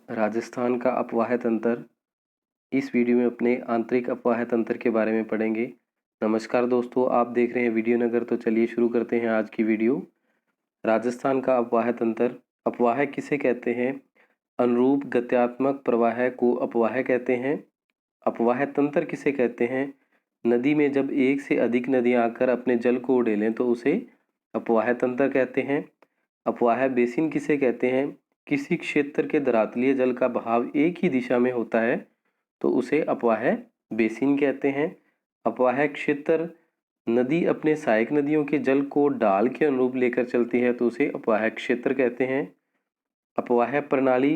राजस्थान का अपवाह तंत्र। इस वीडियो में अपने आंतरिक अपवाह तंत्र के बारे में पढ़ेंगे। नमस्कार दोस्तों, आप देख रहे हैं वीडियो नगर। तो चलिए शुरू करते हैं आज की वीडियो। राजस्थान का अपवाह तंत्र। अपवाह किसे कहते हैं? अनुरूप गत्यात्मक प्रवाह को अपवाह कहते हैं। अपवाह तंत्र किसे कहते हैं? नदी में जब एक से अधिक नदियां आकर अपने जल को उड़ेलें तो उसे अपवाह तंत्र कहते हैं। अपवाह बेसिन किसे कहते हैं? किसी क्षेत्र के धरातलीय जल का बहाव एक ही दिशा में होता है तो उसे अपवाह बेसिन कहते हैं। अपवाह क्षेत्र। नदी अपने सहायक नदियों के जल को ढाल के अनुरूप लेकर चलती है तो उसे अपवाह क्षेत्र कहते हैं। अपवाह प्रणाली,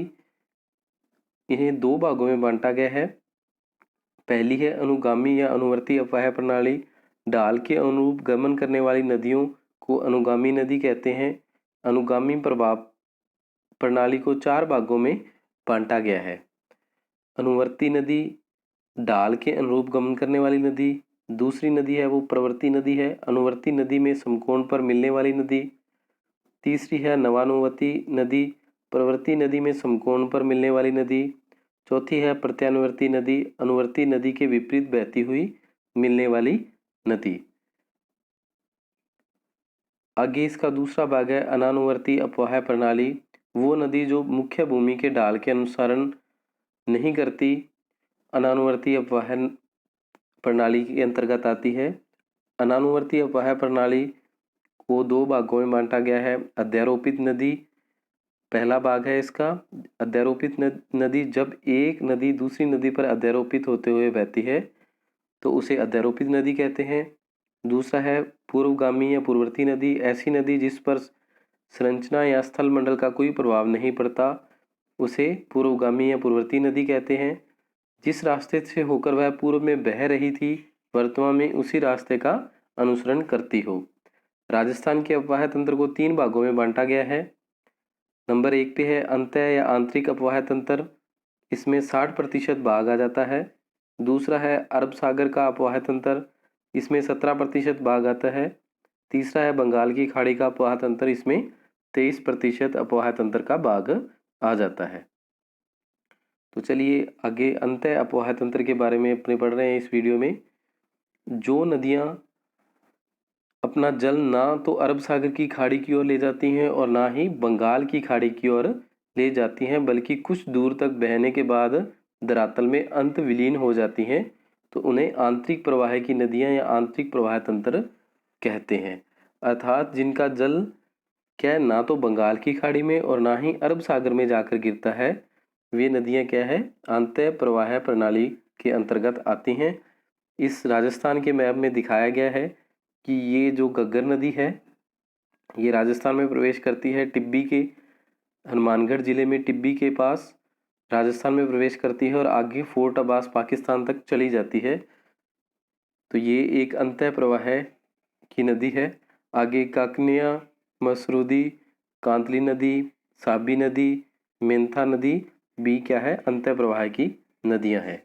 इन्हें दो भागों में बांटा गया है। पहली है अनुगामी या अनुवर्ती अपवाह प्रणाली। ढाल के अनुरूप गमन करने वाली नदियों को अनुगामी नदी कहते हैं। अनुगामी प्रवाह प्रणाली को चार भागों में बांटा गया है। अनुवर्ती नदी, ढाल के अनुरूप गमन करने वाली नदी। दूसरी नदी है वो प्रवर्ती नदी है, अनुवर्ती नदी में समकोण पर मिलने वाली नदी। तीसरी है नवानुवर्ती नदी, प्रवर्ती नदी में समकोण पर मिलने वाली नदी। चौथी है प्रत्यानुवर्ती नदी, अनुवर्ती नदी के विपरीत बहती हुई मिलने वाली नदी। आगे इसका दूसरा भाग है अनानुवर्ती अपवाह प्रणाली। वो नदी जो मुख्य भूमि के ढाल के अनुसरण नहीं करती, अनानुवर्ती अपवाह प्रणाली के अंतर्गत आती है। अनानुवर्ती अपवाह प्रणाली को दो भागों में बांटा गया है। अध्यारोपित नदी पहला भाग है इसका। अध्यारोपित नदी, जब एक नदी दूसरी नदी पर अध्यारोपित होते हुए बहती है तो उसे अध्यारोपित नदी कहते हैं। दूसरा है पूर्वगामी या पूर्ववर्ती नदी। ऐसी नदी जिस पर संरचना या स्थल मंडल का कोई प्रभाव नहीं पड़ता उसे पूर्वगामी या पूर्ववर्ती नदी कहते हैं। जिस रास्ते से होकर वह पूर्व में बह रही थी वर्तमान में उसी रास्ते का अनुसरण करती हो। राजस्थान के अपवाह तंत्र को तीन भागों में बांटा गया है। नंबर एक पे है अंतः या आंतरिक अपवाह तंत्र। इसमें 60% भाग आ जाता है। दूसरा है अरब सागर का अपवाह तंत्र, इसमें 17% भाग आता है। तीसरा है बंगाल की खाड़ी का अपवाह तंत्र, इसमें 23% अपवाह तंत्र का भाग आ जाता है। तो चलिए आगे अंतः अपवाह तंत्र के बारे में अपने पढ़ रहे हैं इस वीडियो में। जो नदियाँ अपना जल ना तो अरब सागर की खाड़ी की ओर ले जाती हैं और ना ही बंगाल की खाड़ी की ओर ले जाती हैं, बल्कि कुछ दूर तक बहने के बाद धरातल में अंत विलीन हो जाती हैं, तो उन्हें आंतरिक प्रवाह की नदियाँ या आंतरिक प्रवाह तंत्र कहते हैं। अर्थात जिनका जल क्या है, ना तो बंगाल की खाड़ी में और ना ही अरब सागर में जाकर गिरता है, वे नदियाँ क्या है, आंतः प्रवाह प्रणाली के अंतर्गत आती हैं। इस राजस्थान के मैप में दिखाया गया है कि ये जो घग्गर नदी है ये राजस्थान में प्रवेश करती है। टिब्बी के हनुमानगढ़ जिले में टिब्बी के पास राजस्थान में प्रवेश करती है और आगे फोर्ट अब्बास पाकिस्तान तक चली जाती है। तो ये एक अंतः प्रवाह की नदी है। आगे काकनिया, मसरूदी, कांतली नदी, साबी नदी, मेंथा नदी भी क्या है, अंतः प्रवाह की नदियां हैं।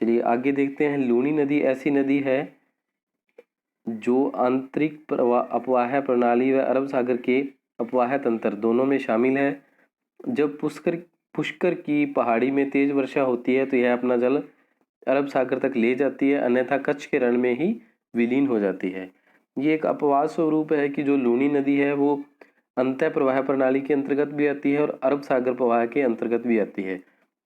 चलिए आगे देखते हैं। लूनी नदी ऐसी नदी है जो आंतरिक प्रवाह अपवाह प्रणाली व अरब सागर के अपवाह तंत्र दोनों में शामिल है। जब पुष्कर की पहाड़ी में तेज वर्षा होती है तो यह अपना जल अरब सागर तक ले जाती है, अन्यथा कच्छ के रण में ही विलीन हो जाती है। ये एक अपवाद स्वरूप है कि जो लूनी नदी है वो अंतः प्रवाह प्रणाली के अंतर्गत भी आती है और अरब सागर प्रवाह के अंतर्गत भी आती है,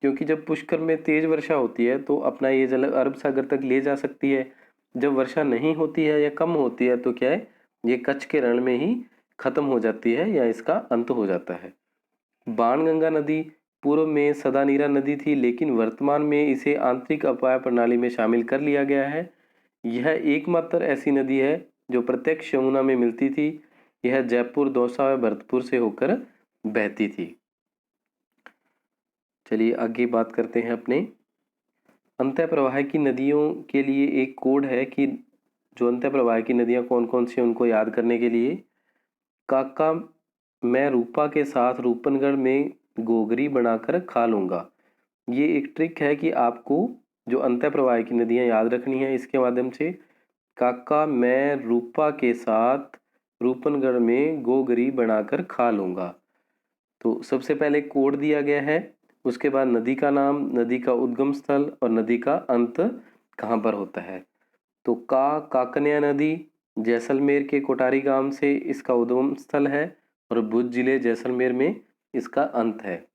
क्योंकि जब पुष्कर में तेज वर्षा होती है तो अपना ये जल अरब सागर तक ले जा सकती है। जब वर्षा नहीं होती है या कम होती है तो क्या है, ये कच्छ के रण में ही खत्म हो जाती है या इसका अंत हो जाता है। बाणगंगा नदी पूर्व में सदानीरा नदी थी, लेकिन वर्तमान में इसे आंतरिक अपवाह प्रणाली में शामिल कर लिया गया है। यह एकमात्र ऐसी नदी है जो प्रत्यक्ष यमुना में मिलती थी। यह जयपुर, दौसा व भरतपुर से होकर बहती थी। चलिए आगे बात करते हैं अपने अंतः प्रवाह की नदियों के लिए। एक कोड है कि जो अंतः प्रवाह की नदियां कौन कौन सी, उनको याद करने के लिए। काका मैं रूपा के साथ रूपनगढ़ में गोगरी बनाकर खा लूँगा। ये एक ट्रिक है कि आपको जो अंतः प्रवाह की नदियाँ याद रखनी है इसके माध्यम से। काका मैं रूपा के साथ रूपनगढ़ में गोगरी बनाकर खा लूँगा। तो सबसे पहले कोड दिया गया है, उसके बाद नदी का नाम, नदी का उद्गम स्थल और नदी का अंत कहाँ पर होता है। तो काकन्या नदी जैसलमेर के कोटारी गांव से इसका उद्गम स्थल है और भुज जिले जैसलमेर में इसका अंत है।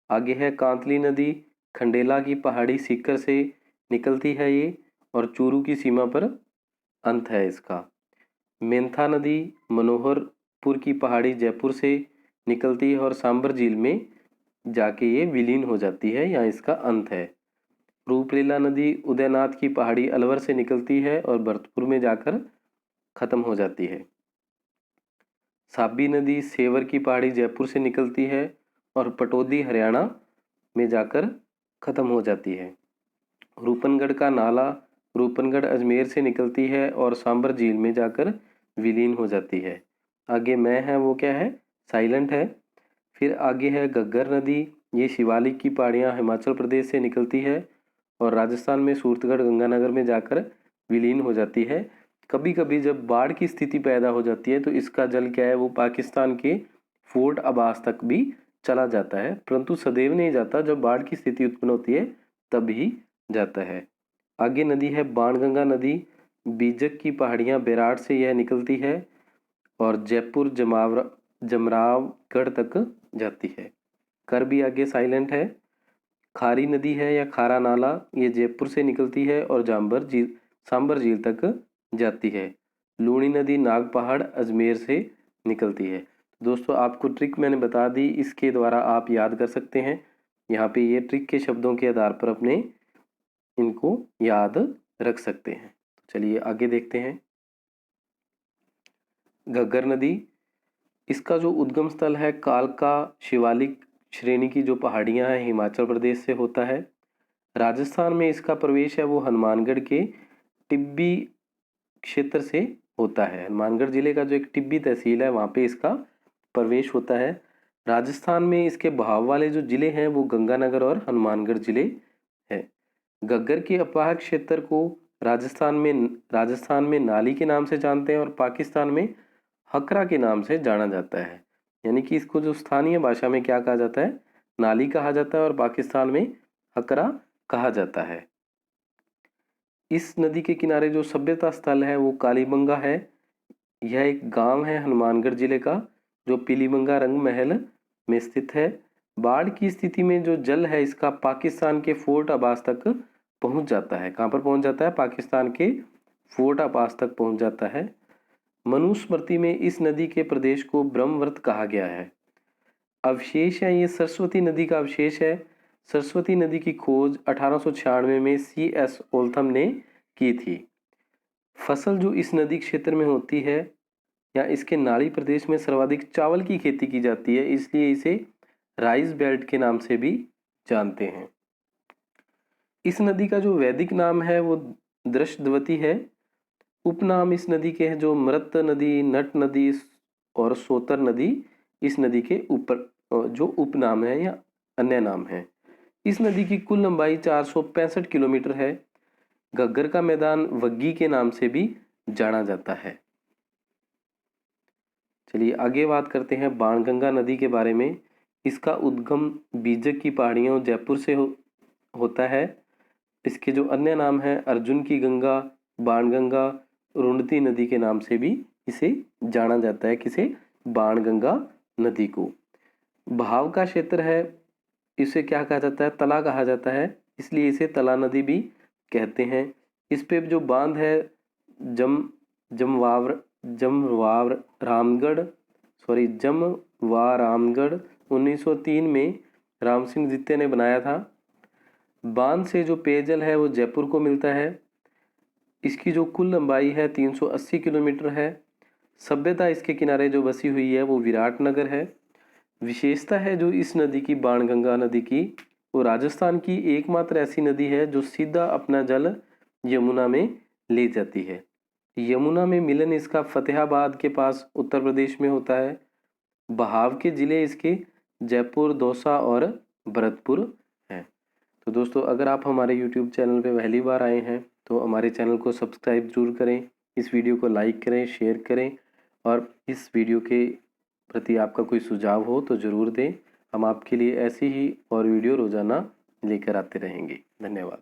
आगे है कांतली नदी, खंडेला की पहाड़ी सीकर से निकलती है ये और चूरू की सीमा पर अंत है इसका। मेंथा नदी मनोहरपुर की पहाड़ी जयपुर से निकलती है और सांबर झील में जाके ये विलीन हो जाती है, यहाँ इसका अंत है। रूपरेला नदी उदयनाथ की पहाड़ी अलवर से निकलती है और भरतपुर में जाकर खत्म हो जाती है। साबी नदी सेवर की पहाड़ी जयपुर से निकलती है और पटौदी हरियाणा में जाकर खत्म हो जाती है। रूपनगढ़ का नाला रूपनगढ़ अजमेर से निकलती है और सांबर झील में जाकर विलीन हो जाती है। आगे मैं है वो क्या है, साइलेंट है। फिर आगे है घग्गर नदी, ये शिवालिक की पहाड़ियाँ हिमाचल प्रदेश से निकलती है और राजस्थान में सूरतगढ़ गंगानगर में जाकर विलीन हो जाती है। कभी कभी जब बाढ़ की स्थिति पैदा हो जाती है तो इसका जल क्या है वो पाकिस्तान के फोर्ट अब्बास तक भी चला जाता है, परंतु सदैव नहीं जाता, जब बाढ़ की स्थिति उत्पन्न होती है तब ही जाता है। आगे नदी है बाणगंगा नदी, बीजक की पहाड़ियाँ बेराट से यह निकलती है और जयपुर जमरावगढ़ तक जाती है। कर भी आगे साइलेंट है। खारी नदी है या खारा नाला, ये जयपुर से निकलती है और सांबर झील तक जाती है। लूणी नदी नाग पहाड़ अजमेर से निकलती है। दोस्तों आपको ट्रिक मैंने बता दी, इसके द्वारा आप याद कर सकते हैं। यहाँ पे ये ट्रिक के शब्दों के आधार पर अपने इनको याद रख सकते हैं। चलिए आगे देखते हैं। घग्गर नदी, इसका जो उद्गम स्थल है कालका शिवालिक श्रेणी की जो पहाड़ियाँ हैं हिमाचल प्रदेश से होता है। राजस्थान में इसका प्रवेश है वो हनुमानगढ़ के टिब्बी क्षेत्र से होता है। हनुमानगढ़ जिले का जो एक टिब्बी तहसील है वहाँ पे इसका प्रवेश होता है। राजस्थान में इसके बहाव वाले जो जिले हैं वो गंगानगर और हनुमानगढ़ जिले हैं। घग्गर के अपाह क्षेत्र को राजस्थान में नाली के नाम से जानते हैं और पाकिस्तान में हकरा के नाम से जाना जाता है। यानी कि इसको जो स्थानीय भाषा में क्या कहा जाता है, नाली कहा जाता है और पाकिस्तान में हकरा कहा जाता है। इस नदी के किनारे जो सभ्यता स्थल है वो कालीबंगा है। यह एक गांव है हनुमानगढ़ जिले का जो पीलीबंगा रंग महल में स्थित है। बाढ़ की स्थिति में जो जल है इसका पाकिस्तान के फोर्ट अब्बास तक पहुंच जाता है। कहाँ पर पहुंच जाता है, पाकिस्तान के फोर्ट अब्बास तक पहुंच जाता है। मनुस्मृति में इस नदी के प्रदेश को ब्रह्मवर्त कहा गया है। अवशेष है ये सरस्वती नदी का अवशेष है। सरस्वती नदी की खोज 1896 में C.S. ओल्थम ने की थी। फसल जो इस नदी क्षेत्र में होती है या इसके नाली प्रदेश में सर्वाधिक चावल की खेती की जाती है, इसलिए इसे राइस बेल्ट के नाम से भी जानते हैं। इस नदी का जो वैदिक नाम है वो दृष्टवती है। उपनाम इस नदी के हैं जो मृत नदी, नट नदी और सोतर नदी इस नदी के ऊपर जो उपनाम है या अन्य नाम है। इस नदी की कुल लंबाई 465 किलोमीटर है। घग्गर का मैदान वग्गी के नाम से भी जाना जाता है। चलिए आगे बात करते हैं बाणगंगा नदी के बारे में। इसका उद्गम बीजक की पहाड़ियों जयपुर से होता है। इसके जो अन्य नाम हैं अर्जुन की गंगा, बाणगंगा, रुंडती नदी के नाम से भी इसे जाना जाता है। किसे, बाणगंगा नदी को। बहाव का क्षेत्र है, इसे क्या कहा जाता है, तला कहा जाता है, इसलिए इसे तला नदी भी कहते हैं। इस पे जो बांध है जमवारामगढ़ 1903 में राम सिंह जित्ते ने बनाया था। बांध से जो पेयजल है वो जयपुर को मिलता है। इसकी जो कुल लंबाई है 380 किलोमीटर है। सभ्यता इसके किनारे जो बसी हुई है वो विराटनगर है। विशेषता है जो इस नदी की, बाणगंगा नदी की, वो राजस्थान की एकमात्र ऐसी नदी है जो सीधा अपना जल यमुना में ले जाती है। यमुना में मिलन इसका फतेहाबाद के पास उत्तर प्रदेश में होता है। बहाव के जिले इसके जयपुर, दौसा और भरतपुर हैं। तो दोस्तों अगर आप हमारे YouTube चैनल पे पहली बार आए हैं तो हमारे चैनल को सब्सक्राइब जरूर करें, इस वीडियो को लाइक करें, शेयर करें और इस वीडियो के प्रति आपका कोई सुझाव हो तो ज़रूर दें। हम आपके लिए ऐसी ही और वीडियो रोज़ाना लेकर आते रहेंगे। धन्यवाद।